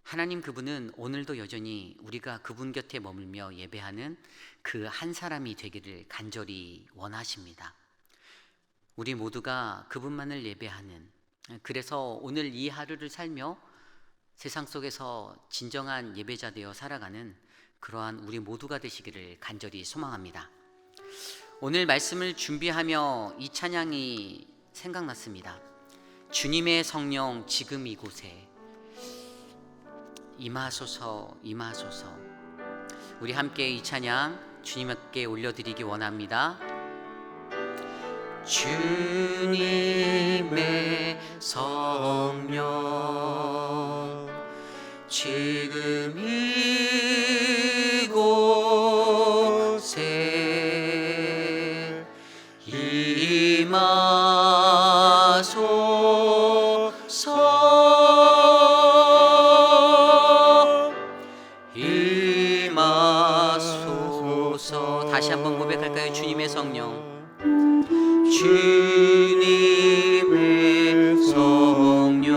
하나님 그분은 오늘도 여전히 우리가 그분 곁에 머물며 예배하는 그 한 사람이 되기를 간절히 원하십니다. 우리 모두가 그분만을 예배하는, 그래서 오늘 이 하루를 살며 세상 속에서 진정한 예배자 되어 살아가는 그러한 우리 모두가 되시기를 간절히 소망합니다. 오늘 말씀을 준비하며 이 찬양이 생각났습니다. 주님의 성령 지금 이곳에 임하소서 임하소서. 우리 함께 이 찬양 주님께 올려드리기 원합니다. 주님의 성령 지금 이곳에 임하소서 임하소서. 다시 한번 고백할까요? 주님의 성령 주님의 성령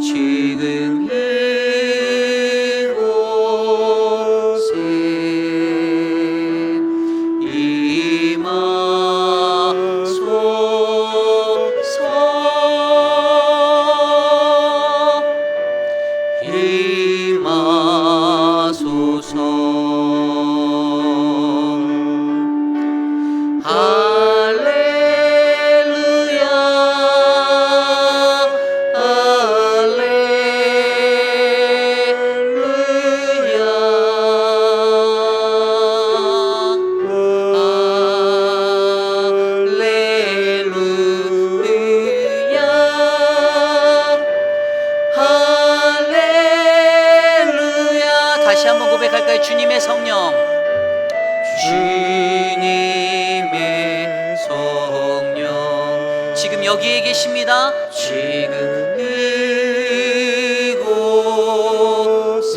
지금 이곳에 임하소서 할렐루야 할렐루야. 다시 한번 고백할까요? 주님의 성령 주님의 성령 지금 여기에 계십니다. 지금 이곳에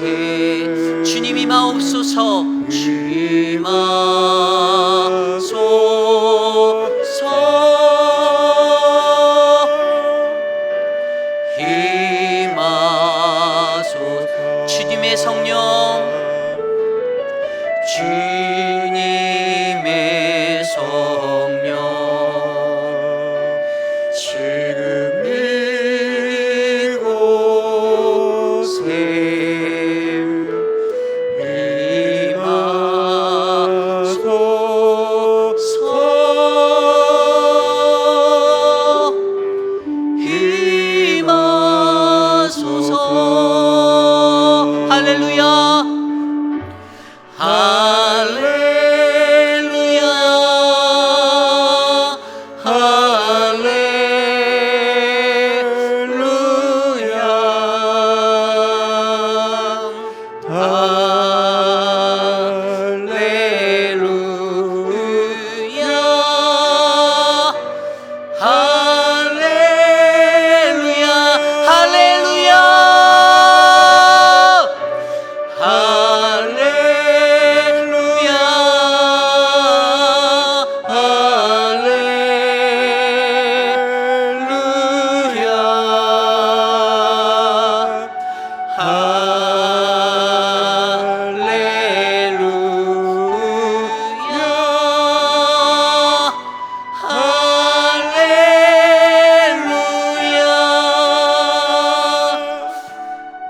주님 임하옵소서 임하소서 주님의 성령 주님의 성령 지금 이곳에 임하소서 할렐루야 할렐루야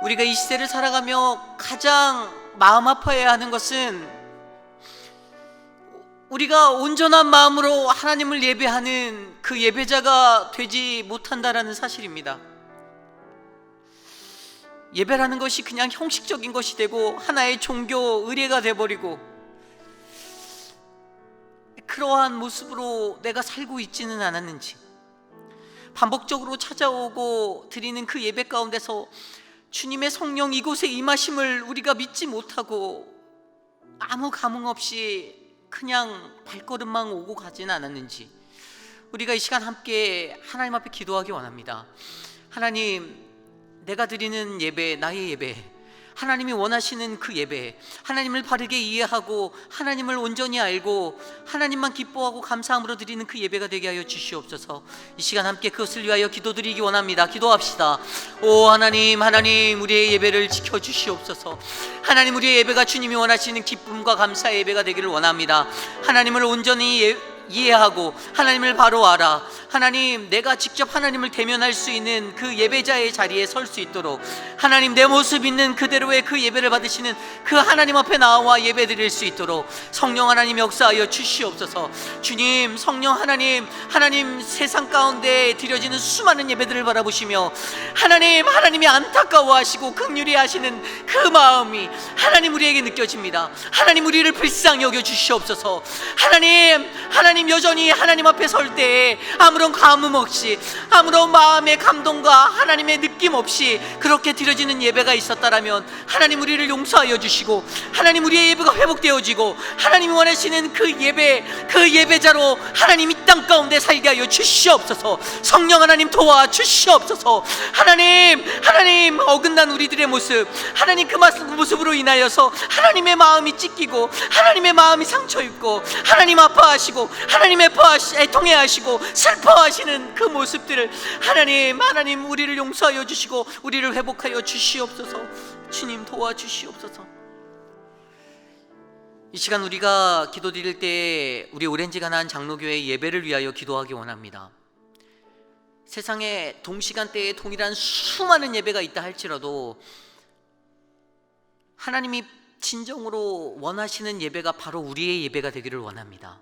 우리가 이 시대를 살아가며 가장 마음 아파해야 하는 것은 우리가 온전한 마음으로 하나님을 예배하는 그 예배자가 되지 못한다라는 사실입니다. 예배라는 것이 그냥 형식적인 것이 되고 하나의 종교 의례가 되어버리고 그러한 모습으로 내가 살고 있지는 않았는지, 반복적으로 찾아오고 드리는 그 예배 가운데서 주님의 성령 이곳에 임하심을 우리가 믿지 못하고 아무 감흥 없이 그냥 발걸음만 오고 가지는 않았는지, 우리가 이 시간 함께 하나님 앞에 기도하기 원합니다. 하나님, 내가 드리는 예배, 나의 예배, 하나님이 원하시는 그 예배, 하나님을 바르게 이해하고 하나님을 온전히 알고 하나님만 기뻐하고 감사함으로 드리는 그 예배가 되게 하여 주시옵소서. 이 시간 함께 그것을 위하여 기도드리기 원합니다. 기도합시다. 오 하나님, 하나님, 우리의 예배를 지켜주시옵소서. 하나님, 우리의 예배가 주님이 원하시는 기쁨과 감사의 예배가 되기를 원합니다. 하나님을 온전히 이해하고 하나님을 바로 알아 하나님, 내가 직접 하나님을 대면할 수 있는 그 예배자의 자리에 설 수 있도록 하나님, 내 모습 있는 그대로의 그 예배를 받으시는 그 하나님 앞에 나와 예배 드릴 수 있도록 성령 하나님 역사하여 주시옵소서. 주님, 성령 하나님, 하나님, 세상 가운데 드려지는 수많은 예배들을 바라보시며 하나님, 하나님이 안타까워하시고 긍휼히 하시는 그 마음이 하나님 우리에게 느껴집니다. 하나님, 우리를 불쌍히 여겨 주시옵소서. 하나님 여전히 하나님 앞에 설 때에 아무런 감흥 없이, 아무런 마음의 감동과 하나님의 느낌 없이 그렇게 드려지는 예배가 있었다라면 하나님 우리를 용서하여 주시고 하나님 우리의 예배가 회복되어지고 하나님이 원하시는 그 예배, 그 예배자로 하나님 이 땅 가운데 살게 하여 주시옵소서. 성령 하나님 도와 주시옵소서. 하나님 어긋난 우리들의 모습, 하나님 그 모습으로 인하여서 하나님의 마음이 찢기고 하나님의 마음이 상처 입고 하나님 아파하시고 하나님 애통해하시고 슬퍼하시는 그 모습들을 하나님 우리를 용서하여 주시고 우리를 회복하여 주시옵소서. 주님 도와주시옵소서. 이 시간 우리가 기도드릴 때 우리 오렌지 가나안 장로교회 예배를 위하여 기도하기 원합니다. 세상에 동시간대에 동일한 수많은 예배가 있다 할지라도 하나님이 진정으로 원하시는 예배가 바로 우리의 예배가 되기를 원합니다.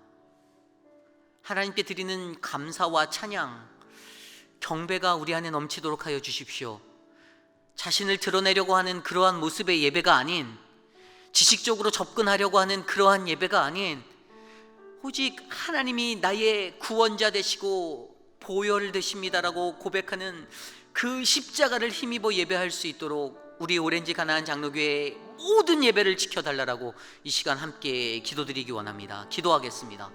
하나님께 드리는 감사와 찬양, 경배가 우리 안에 넘치도록 하여 주십시오. 자신을 드러내려고 하는 그러한 모습의 예배가 아닌, 지식적으로 접근하려고 하는 그러한 예배가 아닌, 오직 하나님이 나의 구원자 되시고 보혈 되십니다라고 고백하는 그 십자가를 힘입어 예배할 수 있도록 우리 오렌지 가나안 장로교회의 모든 예배를 지켜달라고 이 시간 함께 기도드리기 원합니다. 기도하겠습니다.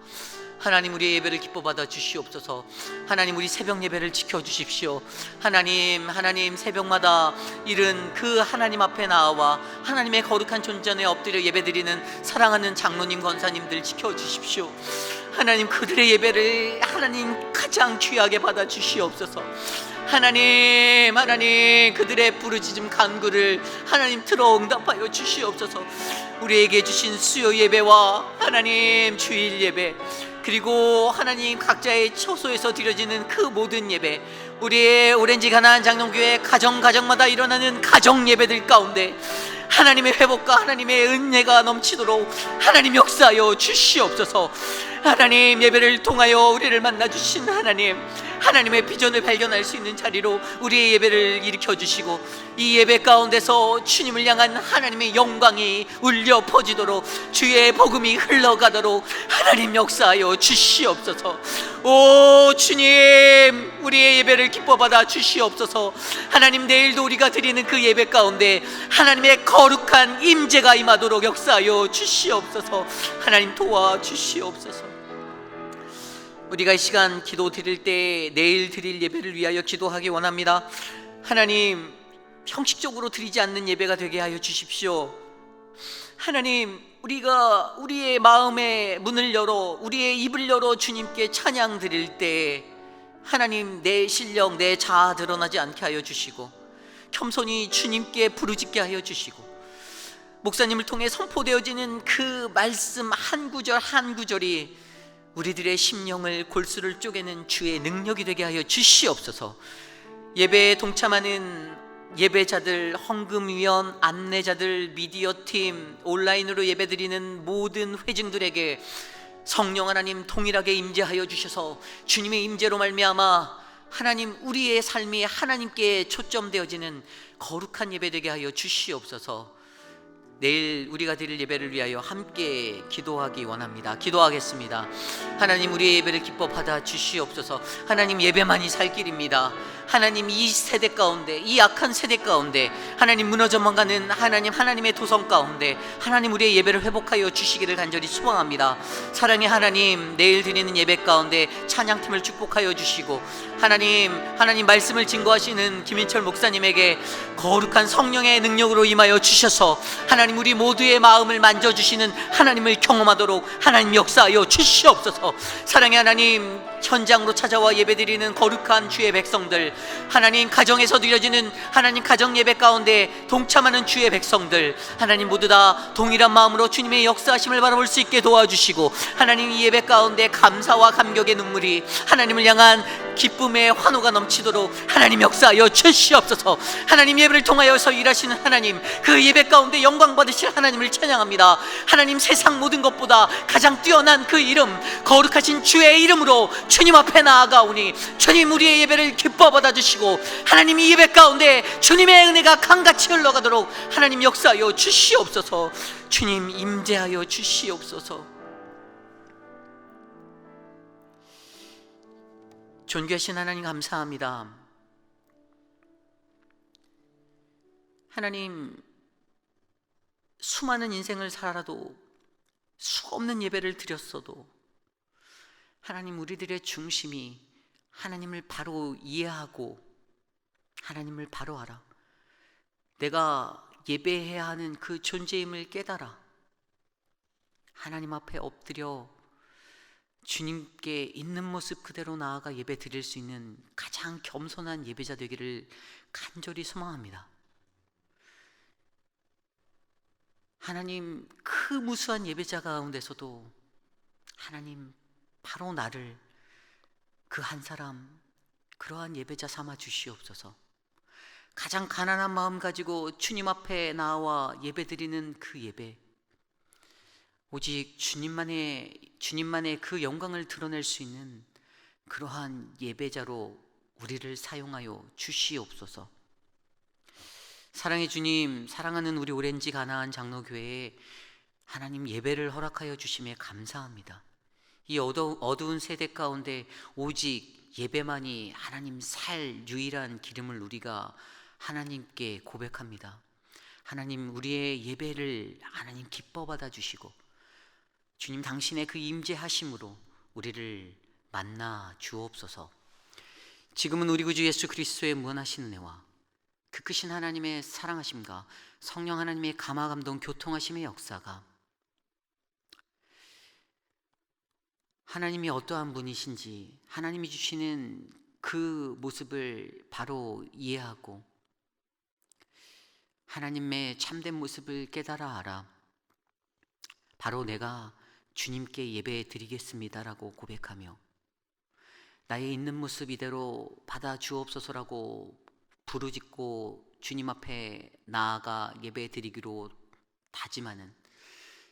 하나님, 우리의 예배를 기뻐 받아 주시옵소서. 하나님, 우리 새벽 예배를 지켜주십시오. 하나님, 새벽마다 이른 그 하나님 앞에 나와 하나님의 거룩한 존전에 엎드려 예배드리는 사랑하는 장로님, 권사님들 지켜주십시오. 하나님, 그들의 예배를 하나님 가장 귀하게 받아 주시옵소서. 하나님, 그들의 부르짖음 간구를 하나님 들어 응답하여 주시옵소서. 우리에게 주신 수요 예배와 하나님 주일 예배, 그리고 하나님 각자의 처소에서 드려지는 그 모든 예배, 우리의 오렌지 가나안 장로교회 가정마다 일어나는 가정 예배들 가운데 하나님의 회복과 하나님의 은혜가 넘치도록 하나님 역사하여 주시옵소서. 하나님, 예배를 통하여 우리를 만나주신 하나님의 비전을 발견할 수 있는 자리로 우리의 예배를 일으켜 주시고 이 예배 가운데서 주님을 향한 하나님의 영광이 울려 퍼지도록 주의 복음이 흘러가도록 하나님 역사하여 주시옵소서. 오 주님, 우리의 예배를 기뻐 받아 주시옵소서. 하나님, 내일도 우리가 드리는 그 예배 가운데 하나님의 거룩한 임재가 임하도록 역사하여 주시옵소서. 하나님 도와주시옵소서. 우리가 이 시간 기도 드릴 때 내일 드릴 예배를 위하여 기도하기 원합니다. 하나님, 형식적으로 드리지 않는 예배가 되게 하여 주십시오. 하나님, 우리가 우리의 마음의 문을 열어, 우리의 입을 열어 주님께 찬양 드릴 때 하나님, 내 실력, 내 자아 드러나지 않게 하여 주시고 겸손히 주님께 부르짖게 하여 주시고 목사님을 통해 선포되어지는 그 말씀 한 구절 한 구절이 우리들의 심령을, 골수를 쪼개는 주의 능력이 되게 하여 주시옵소서. 예배에 동참하는 예배자들, 헌금위원, 안내자들, 미디어팀, 온라인으로 예배드리는 모든 회중들에게 성령 하나님 동일하게 임재하여 주셔서 주님의 임재로 말미암아 하나님, 우리의 삶이 하나님께 초점되어지는 거룩한 예배 되게 하여 주시옵소서. 내일 우리가 드릴 예배를 위하여 함께 기도하기 원합니다. 기도하겠습니다. 하나님, 우리의 예배를 기뻐 받아 주시옵소서. 하나님, 예배만이 살 길입니다. 하나님, 이 세대 가운데, 이 악한 세대 가운데, 하나님, 무너져만 가는 하나님의 도성 가운데 하나님, 우리의 예배를 회복하여 주시기를 간절히 소망합니다. 사랑의 하나님, 내일 드리는 예배 가운데 찬양팀을 축복하여 주시고, 하나님 말씀을 증거하시는 김인철 목사님에게 거룩한 성령의 능력으로 임하여 주셔서 하나님, 우리 모두의 마음을 만져주시는 하나님을 경험하도록 하나님 역사하여 주시옵소서. 사랑의 하나님, 현장으로 찾아와 예배드리는 거룩한 주의 백성들, 하나님 가정에서 드려지는 하나님 가정 예배 가운데 동참하는 주의 백성들, 하나님 모두 다 동일한 마음으로 주님의 역사하심을 바라볼 수 있게 도와주시고, 하나님 이 예배 가운데 감사와 감격의 눈물이 하나님을 향한 기쁨의 환호가 넘치도록 하나님 역사하여 주시옵소서. 하나님, 예배를 통하여서 일하시는 하나님, 그 예배 가운데 영광 받으실 하나님을 찬양합니다. 하나님, 세상 모든 것보다 가장 뛰어난 그 이름, 거룩하신 주의 이름으로 주님 앞에 나아가오니 주님, 우리의 예배를 기뻐 받아주시고 하나님, 이 예배 가운데 주님의 은혜가 강같이 흘러가도록 하나님 역사하여 주시옵소서. 주님, 임재하여 주시옵소서. 존귀하신 하나님, 감사합니다. 하나님, 수많은 인생을 살아도 수없는 예배를 드렸어도 하나님, 우리들의 중심이 하나님을 바로 이해하고 하나님을 바로 알아, 내가 예배해야 하는 그 존재임을 깨달아 하나님 앞에 엎드려 주님께 있는 모습 그대로 나아가 예배 드릴 수 있는 가장 겸손한 예배자 되기를 간절히 소망합니다. 하나님, 그 무수한 예배자 가운데서도 하나님, 바로 나를 그 한 사람, 그러한 예배자 삼아 주시옵소서. 가장 가난한 마음 가지고 주님 앞에 나와 예배 드리는 그 예배, 오직 주님만의 그 영광을 드러낼 수 있는 그러한 예배자로 우리를 사용하여 주시옵소서. 사랑의 주님, 사랑하는 우리 오렌지 가나안 장로교회에 하나님 예배를 허락하여 주심에 감사합니다. 이 어두운 세대 가운데 오직 예배만이 하나님 살 유일한 기름을 우리가 하나님께 고백합니다. 하나님, 우리의 예배를 하나님 기뻐 받아 주시고 주님, 당신의 그 임재하심으로 우리를 만나 주옵소서. 지금은 우리 구주 예수 그리스도의 무한하신 은혜와 그 크신 하나님의 사랑하심과 성령 하나님의 감화 감동 교통하심의 역사가, 하나님이 어떠한 분이신지 하나님이 주시는 그 모습을 바로 이해하고 하나님의 참된 모습을 깨달아 알아 바로 내가 주님께 예배 드리겠습니다라고 고백하며 나의 있는 모습 이대로 받아 주옵소서라고 부르짖고 주님 앞에 나아가 예배 드리기로 다짐하는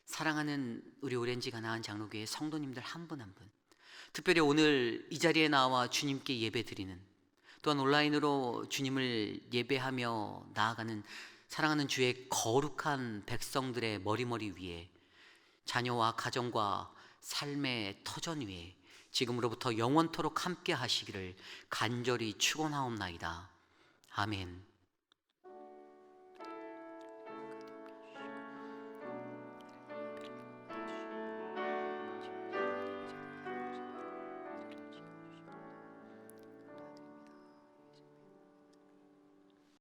사랑하는 우리 오렌지 가나안 장로교회 성도님들 한 분 한 분, 특별히 오늘 이 자리에 나와 주님께 예배 드리는, 또한 온라인으로 주님을 예배하며 나아가는 사랑하는 주의 거룩한 백성들의 머리머리 위에, 자녀와 가정과 삶의 터전 위에 지금으로부터 영원토록 함께 하시기를 간절히 축원하옵나이다. 아멘.